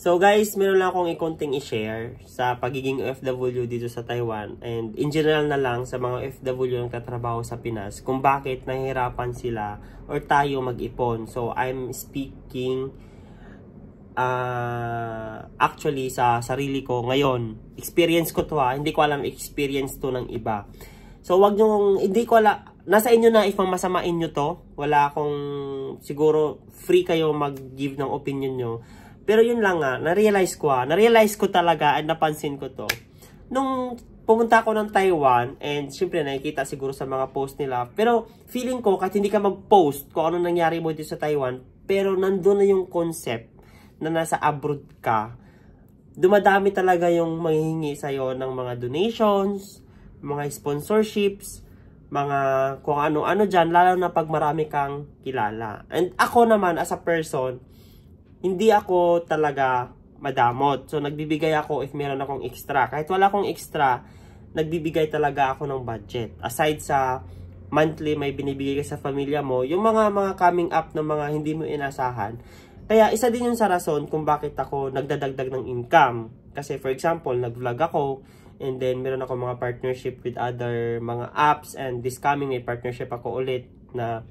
So guys, meron lang akong ikonting i-share sa pagiging OFW dito sa Taiwan and in general na lang sa mga OFW na katrabaho sa Pinas kung bakit nahihirapan sila or tayo mag-ipon. So I'm speaking actually sa sarili ko ngayon. Experience ko to hindi ko alam experience to ng iba. So wag nyo, hindi ko alam, nasa inyo na if masamain nyo to. Wala akong, siguro free kayo mag-give ng opinion nyo. Pero yun lang na-realize ko talaga at napansin ko to. Nung pumunta ako ng Taiwan, and syempre nakikita siguro sa mga post nila, pero feeling ko kahit hindi ka mag-post kung ano nangyari mo dito sa Taiwan, pero nandun na yung concept na nasa abroad ka, dumadami talaga yung manghihingi sa'yo ng mga donations, mga sponsorships, mga kung ano-ano dyan, lalo na pag marami kang kilala. And ako naman as a person, hindi ako talaga madamot. So, nagbibigay ako if meron akong extra. Kahit wala akong extra, nagbibigay talaga ako ng budget. Aside sa monthly may binibigay ka sa pamilya mo, yung mga coming up ng mga hindi mo inasahan. Kaya, isa din yun sa rason kung bakit ako nagdadagdag ng income. Kasi, for example, nag-vlog ako, and then meron ako mga partnership with other mga apps, and this coming may partnership ako ulit na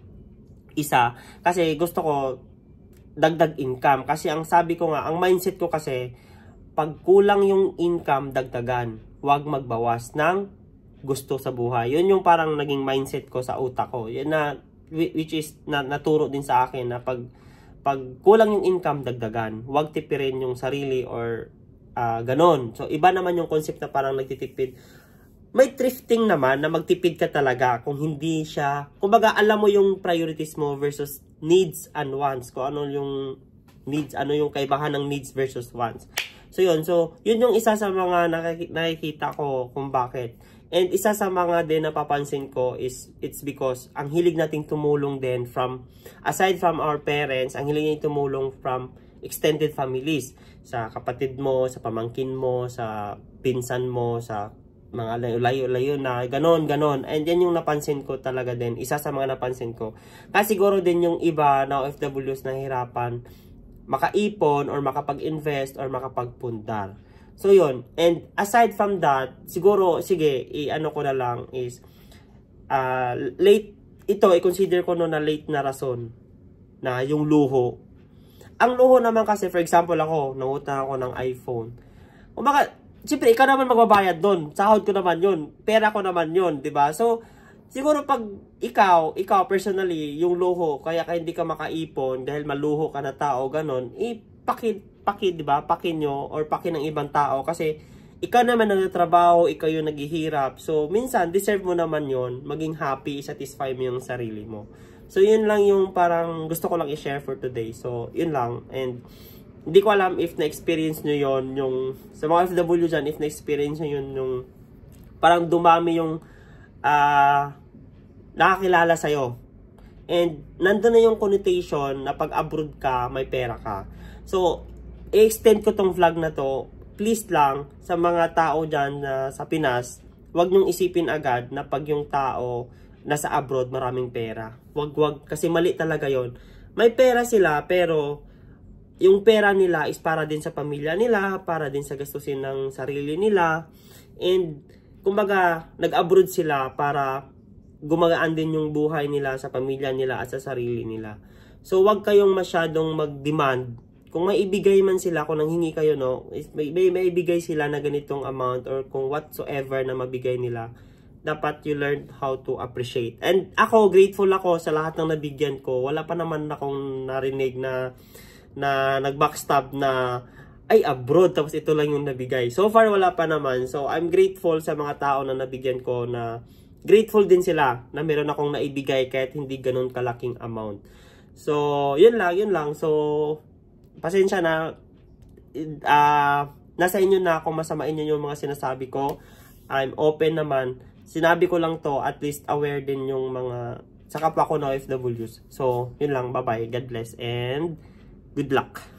isa. Kasi, gusto ko dagdag income. Kasi ang sabi ko ang mindset ko kasi, pag kulang yung income, dagdagan. Huwag magbawas ng gusto sa buhay. Yun yung parang naging mindset ko sa utak ko. Yun na, which is naturo din sa akin na pag kulang yung income, dagdagan. Huwag tipirin yung sarili or ganon. So, iba naman yung concept na parang nagtitipid. May thrifting naman na magtipid ka talaga kung hindi siya, kumbaga alam mo yung priorities mo versus needs and wants. Kung ano yung needs, ano yung kaibahan ng needs versus wants. So yun, yun yung isa sa mga nakikita ko kung bakit. And isa sa mga din napapansin ko is, it's because ang hilig nating tumulong din from, aside from our parents, ang hilig nating tumulong from extended families. Sa kapatid mo, sa pamangkin mo, sa pinsan mo, sa mga layo-layo na, ganon. And yan yung napansin ko talaga din. Isa sa mga napansin ko. Kasi siguro din yung iba na OFWs na hirapan makaipon or makapag-invest or makapagpundar. So yun. And aside from that, siguro, sige, ano ko na lang is, late, ito, i-consider ko no na late na rason na yung luho. Ang luho naman kasi, for example ako, nangutang ako ng iPhone. O baka, siyempre, ikaw naman magbabayad doon. Sahod ko naman yun. Pera ko naman yun, diba? So, siguro pag ikaw personally, yung luho, kaya hindi ka makaipon dahil maluho ka na tao, ganon, diba? Paki nyo or paki ng ibang tao kasi ikaw naman nagtatrabaho, ikaw yung naghihirap. So, minsan, deserve mo naman yun. Maging happy, satisfy mo yung sarili mo. So, yun lang yung parang gusto ko lang i-share for today. So, yun lang. And, hindi ko alam if na-experience nyo yon yung, sa mga FW dyan, if na-experience nyo yun, yung, parang dumami yung, nakakilala sa'yo. And, nandun na yung connotation na pag abroad ka, may pera ka. So, i-extend ko tong vlog na to, please lang, sa mga tao dyan na sa Pinas, wag nyong isipin agad na pag yung tao nasa abroad, maraming pera. Wag, kasi mali talaga yon. May pera sila, pero, yung pera nila is para din sa pamilya nila, para din sa gastusin ng sarili nila. And, kumbaga, nag-abroad sila para gumagaan din yung buhay nila sa pamilya nila at sa sarili nila. So, wag kayong masyadong mag-demand. Kung may ibigay man sila, kung nanghingi kayo, no, may ibigay sila na ganitong amount or kung whatsoever na mabigay nila, dapat you learn how to appreciate. And ako, grateful ako sa lahat ng nabigyan ko. Wala pa naman akong narinig na nag-backstab na ay abroad tapos ito lang yung nabigay. So far wala pa naman. So I'm grateful sa mga tao na nabigyan ko, na grateful din sila na meron akong naibigay kahit hindi ganun kalaking amount. So yun lang. So pasensya na, nasa inyo na kung masamain nyo yung mga sinasabi ko. I'm open naman. Sinabi ko lang to, at least aware din yung mga sa kapwa ko na OFWs. So yun lang, bye bye, God bless and good luck.